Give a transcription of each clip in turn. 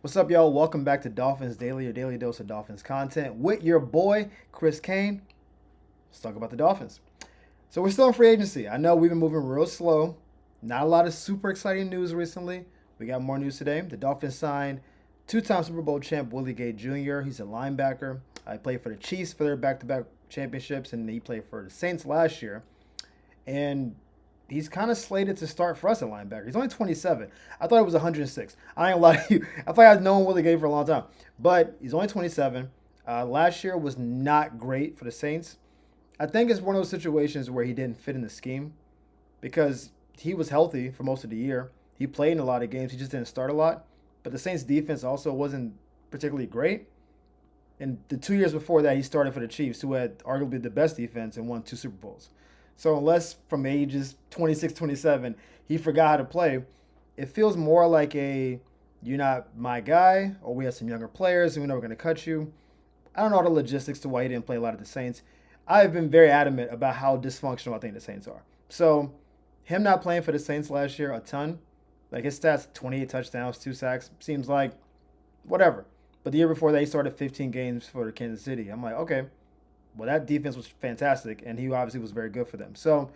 What's up, y'all? Welcome back to Dolphins Daily, your daily dose of Dolphins content with your boy, Chris Kane. Let's talk about the Dolphins. So, we're still in free agency. I know we've been moving real slow. Not a lot of super exciting news recently. We got more news today. The Dolphins signed two-time Super Bowl champ Willie Gay Jr. He's a linebacker. I played for the Chiefs for their back-to-back championships, and he played for the Saints last year. And he's kind of slated to start for us at linebacker. He's only 27. I thought he was 106. I ain't gonna lie to you. I thought I'd known Willie Gay for a long time, but he's only 27. Last year was not great for the Saints. I think it's one of those situations where he didn't fit in the scheme because he was healthy for most of the year. He played in a lot of games. He just didn't start a lot. But the Saints defense also wasn't particularly great. And the 2 years before that, he started for the Chiefs, who had arguably the best defense and won two Super Bowls. So unless from ages 26, 27, he forgot how to play, it feels more like a you're not my guy, or we have some younger players and we know we're going to cut you. I don't know all the logistics to why he didn't play a lot of the Saints. I've been very adamant about how dysfunctional I think the Saints are. So him not playing for the Saints last year a ton, like his stats, 28 touchdowns, 2 sacks, seems like whatever. But the year before that, he started 15 games for Kansas City. I'm like, okay, well, that defense was fantastic, and he obviously was very good for them. So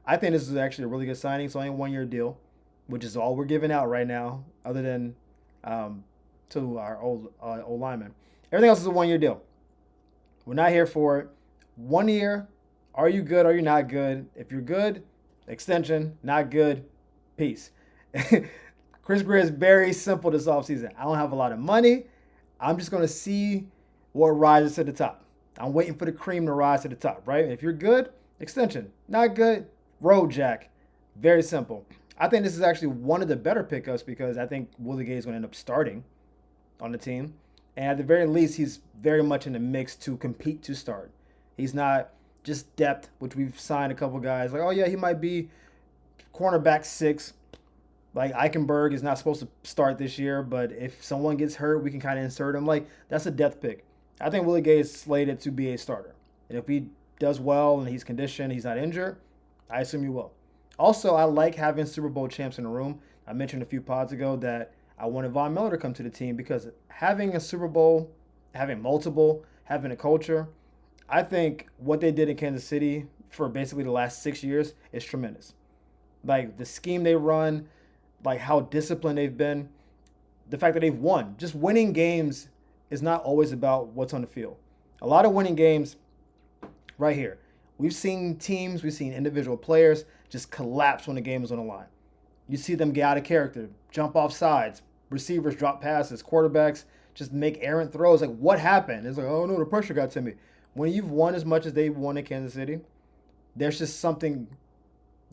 I think this is actually a really good signing. It's only a 1 year deal, which is all we're giving out right now, other than to our old linemen. Everything else is a 1 year deal. We're not here for it. 1 year. Are you good? Are you not good? If you're good, extension. Not good, peace. Chris Greer is very simple this offseason. I don't have a lot of money. I'm just going to see what rises to the top. I'm waiting for the cream to rise to the top, right? If you're good, extension. Not good, road jack. Very simple. I think this is actually one of the better pickups because I think Willie Gay is going to end up starting on the team. And at the very least, he's very much in the mix to compete to start. He's not just depth, which we've signed a couple guys like, oh yeah, he might be cornerback 6. Like Eichenberg is not supposed to start this year, but if someone gets hurt, we can kind of insert him. Like that's a depth pick. I think Willie Gay is slated to be a starter, and if he does well and he's conditioned, he's not injured, I assume he will. Also, I like having Super Bowl champs in the room. I mentioned a few pods ago that I wanted Von Miller to come to the team because having a Super Bowl, having multiple, having a culture, I think what they did in Kansas City for basically the last 6 years is tremendous. Like the scheme they run, like how disciplined they've been, the fact that they've won. Just winning games is not always about what's on the field. A lot of winning games right here. We've seen teams, we've seen individual players just collapse when the game is on the line. You see them get out of character, jump off sides, receivers drop passes, quarterbacks just make errant throws. Like, what happened? It's like, oh no, the pressure got to me. When you've won as much as they've won in Kansas City, there's just something.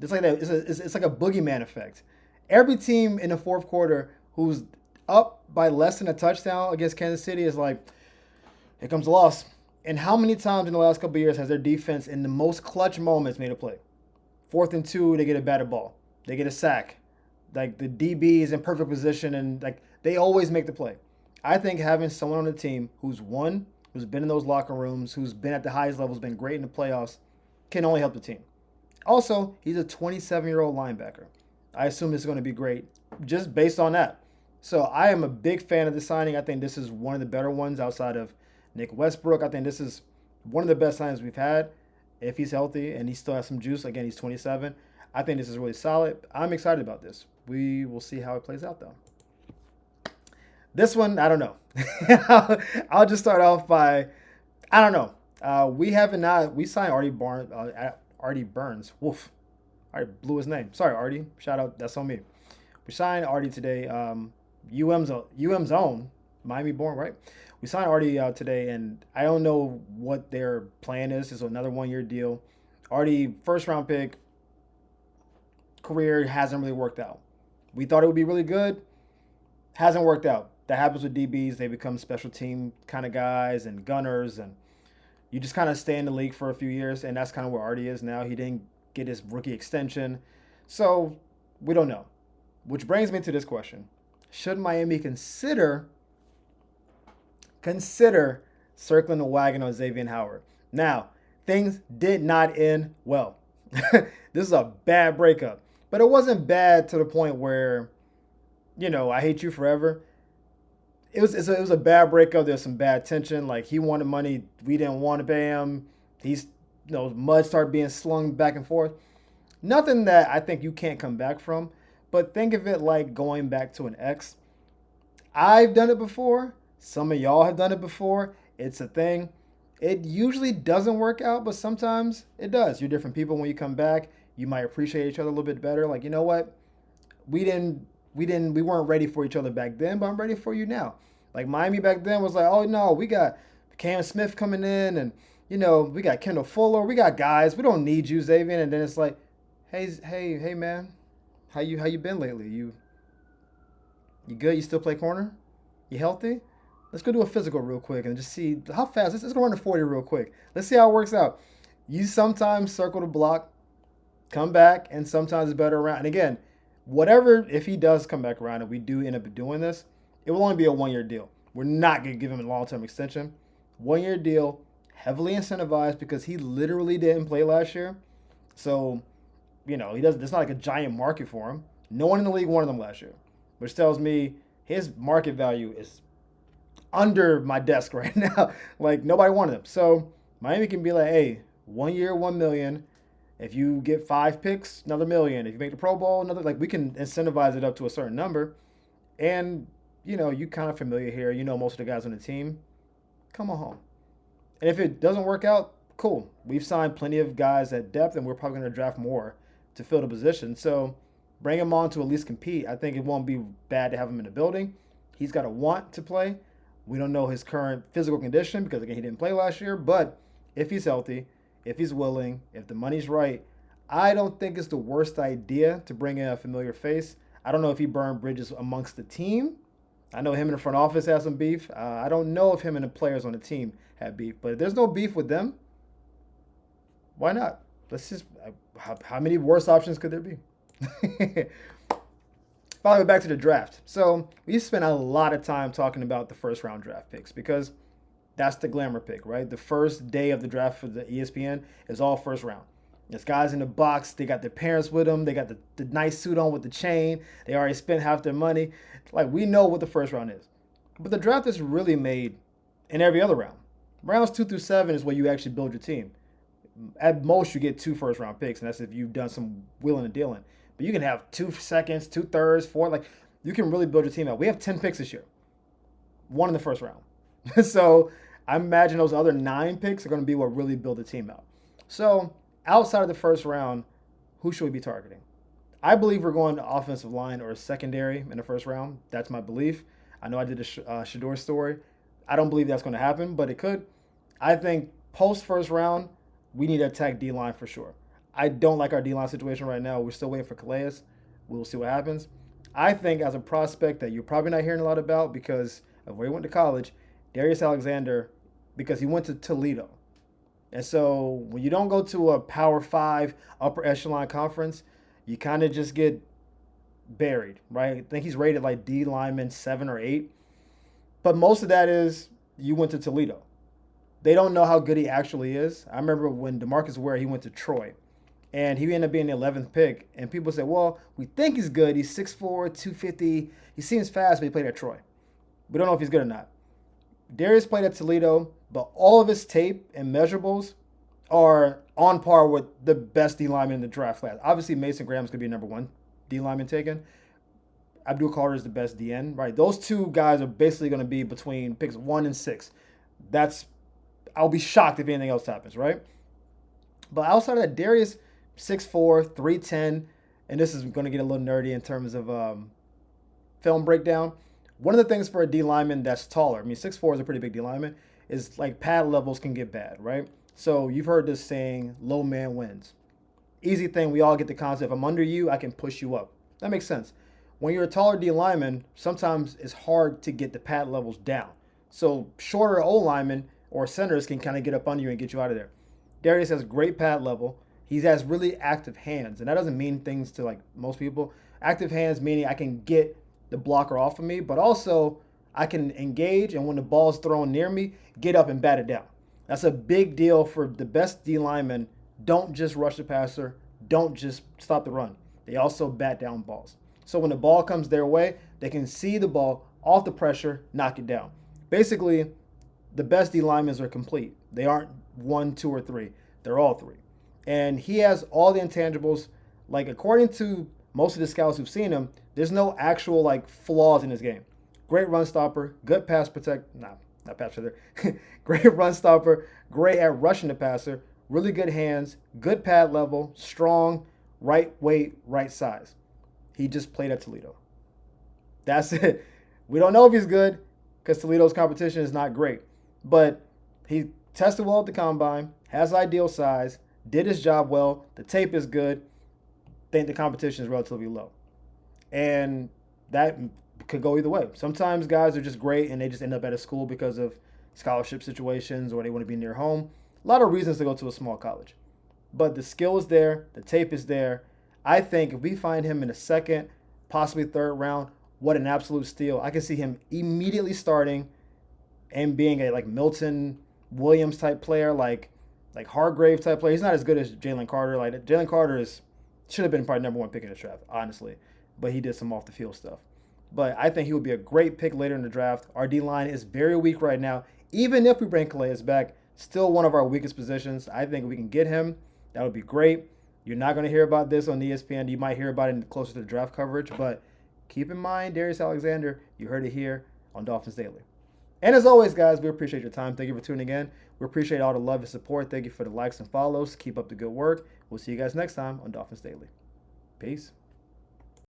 It's like that. It's like a boogeyman effect. Every team in the fourth quarter who's up by less than a touchdown against Kansas City is like, here comes the loss. And how many times in the last couple of years has their defense in the most clutch moments made a play? 4th and 2, they get a batted ball. They get a sack. Like the DB is in perfect position and like they always make the play. I think having someone on the team who's won, who's been in those locker rooms, who's been at the highest levels, been great in the playoffs, can only help the team. Also, he's a 27-year-old linebacker. I assume it's going to be great just based on that. So I am a big fan of the signing. I think this is one of the better ones outside of Nick Westbrook. I think this is one of the best signings we've had. If he's healthy and he still has some juice, again, he's 27. I think this is really solid. I'm excited about this. We will see how it plays out, though. This one, I don't know. I'll just start off by, I don't know. We signed Arty Burns. Woof. I blew his name. Sorry, Arty. Shout out. That's on me. We signed Arty today. UM's own, Miami born, right? We signed Arty today, and I don't know what their plan is. It's another 1 year deal. Arty, first round pick, career hasn't really worked out. We thought it would be really good. Hasn't worked out. That happens with DBs. They become special team kind of guys and gunners, and you just kind of stay in the league for a few years, and that's kind of where Arty is now. He didn't get his rookie extension, so we don't know. Which brings me to this question: should Miami consider circling the wagon on Xavien Howard? Now, things did not end well. This is a bad breakup, but it wasn't bad to the point where, I hate you forever. it was a bad breakup. There's some bad tension. Like he wanted money, we didn't want to pay him. He's mud started being slung back and forth. Nothing that I think you can't come back from, but think of it like going back to an ex. I've done it before. Some of y'all have done it before. It's a thing. It usually doesn't work out, but sometimes it does. You're different people when you come back. You might appreciate each other a little bit better. Like, you know what? We weren't ready for each other back then, but I'm ready for you now. Like Miami back then was like, oh no, we got Cam Smith coming in, and we got Kendall Fuller, we got guys. We don't need you, Xavien. And then it's like, hey, man, how you been lately? You good? You still play corner? You healthy? Let's go do a physical real quick and just see how fast. Let's go run to 40 real quick. Let's see how it works out. You sometimes circle the block, come back, and sometimes it's better around. And again, whatever, if he does come back around and we do end up doing this, it will only be a 1-year deal. We're not going to give him a long-term extension. 1-year deal, heavily incentivized because he literally didn't play last year. So, he doesn't. It's not like a giant market for him. No one in the league wanted him last year, which tells me his market value is under my desk right now. Like nobody wanted him. So Miami can be like, hey, 1 year, $1 million. If you get 5 picks, another $1 million. If you make the Pro Bowl, another, like we can incentivize it up to a certain number. And, you kind of familiar here. Most of the guys on the team. Come on home. And if it doesn't work out, cool. We've signed plenty of guys at depth, and we're probably going to draft more to fill the position. So bring him on to at least compete. I think it won't be bad to have him in the building. He's got to want to play. We don't know his current physical condition because, again, he didn't play last year. But if he's healthy, if he's willing, if the money's right, I don't think it's the worst idea to bring in a familiar face. I don't know if he burned bridges amongst the team. I know him in the front office has some beef. I don't know if him and the players on the team have beef. But if there's no beef with them, why not? Let's just how many worse options could there be? Finally, back to the draft. So we spent a lot of time talking about the first round draft picks because that's the glamour pick, right? The first day of the draft for the ESPN is all first round. There's guys in the box. They got their parents with them. They got the nice suit on with the chain. They already spent half their money. Like, we know what the first round is. But the draft is really made in every other round. Rounds 2 through 7 is where you actually build your team. At most, you get 2 first-round picks, and that's if you've done some wheeling and dealing. But you can have 2 seconds, 2 thirds, 4. Like, you can really build your team out. We have 10 picks this year. 1 in the first round. So I imagine those other 9 picks are going to be what really build the team out. So outside of the first round, who should we be targeting? I believe we're going to offensive line or secondary in the first round. That's my belief. I know I did a Shador story. I don't believe that's going to happen, but it could. I think post-first round, we need to attack D-line for sure. I don't like our D-line situation right now. We're still waiting for Calais. We'll see what happens. I think as a prospect that you're probably not hearing a lot about because of where he went to college, Darius Alexander, because he went to Toledo. And so when you don't go to a Power 5 upper echelon conference, you kind of just get buried, right? I think he's rated like D lineman 7 or 8. But most of that is you went to Toledo. They don't know how good he actually is. I remember when DeMarcus Ware, he went to Troy. And he ended up being the 11th pick. And people said, well, we think he's good. He's 6'4", 250. He seems fast, but he played at Troy. We don't know if he's good or not. Darius played at Toledo, but all of his tape and measurables are on par with the best D lineman in the draft class. Obviously, Mason Graham's going to be number 1 D lineman taken. Abdul Carter is the best DN, right? Those 2 guys are basically going to be between picks 1 and 6. I'll be shocked if anything else happens, right? But outside of that, Darius, 6'4", 310, and this is going to get a little nerdy in terms of film breakdown. One of the things for a D lineman that's taller, 6'4" is a pretty big D lineman, is like pad levels can get bad, right? So you've heard this saying, low man wins. Easy thing, we all get the concept. If I'm under you, I can push you up. That makes sense. When you're a taller D lineman, sometimes it's hard to get the pad levels down. So shorter O linemen or centers can kind of get up under you and get you out of there. Darius has great pad level. He has really active hands, and that doesn't mean things to like most people. Active hands meaning I can get the blocker off of me, but also I can engage, and when the ball's thrown near me, get up and bat it down. That's a big deal for the best D linemen. Don't just rush the passer. Don't just stop the run. They also bat down balls. So when the ball comes their way, they can see the ball off the pressure, knock it down. Basically, the best D linemen are complete. They aren't 1, 2, or 3. They're all 3. And he has all the intangibles. Like, according to most of the scouts who've seen him, there's no actual, like, flaws in his game. Great run stopper, good pass protect. Nah, not pass protector. Great run stopper, great at rushing the passer, really good hands, good pad level, strong, right weight, right size. He just played at Toledo. That's it. We don't know if he's good because Toledo's competition is not great. But he tested well at the combine, has ideal size, did his job well. The tape is good. Think the competition is relatively low. And that could go either way. Sometimes guys are just great and they just end up at a school because of scholarship situations or they want to be near home. A lot of reasons to go to a small college. But the skill is there. The tape is there. I think if we find him in the second, possibly third round, what an absolute steal. I can see him immediately starting and being a like Milton Williams type player, like Hargrave type player. He's not as good as Jalen Carter. Like Jalen Carter should have been probably number 1 pick in the draft, honestly. But he did some off the field stuff. But I think he would be a great pick later in the draft. Our D line is very weak right now. Even if we bring Calais back, still one of our weakest positions. I think if we can get him, that would be great. You're not going to hear about this on ESPN. You might hear about it closer to the draft coverage. But keep in mind, Darius Alexander, you heard it here on Dolphins Daily. And as always, guys, we appreciate your time. Thank you for tuning in. We appreciate all the love and support. Thank you for the likes and follows. Keep up the good work. We'll see you guys next time on Dolphins Daily. Peace.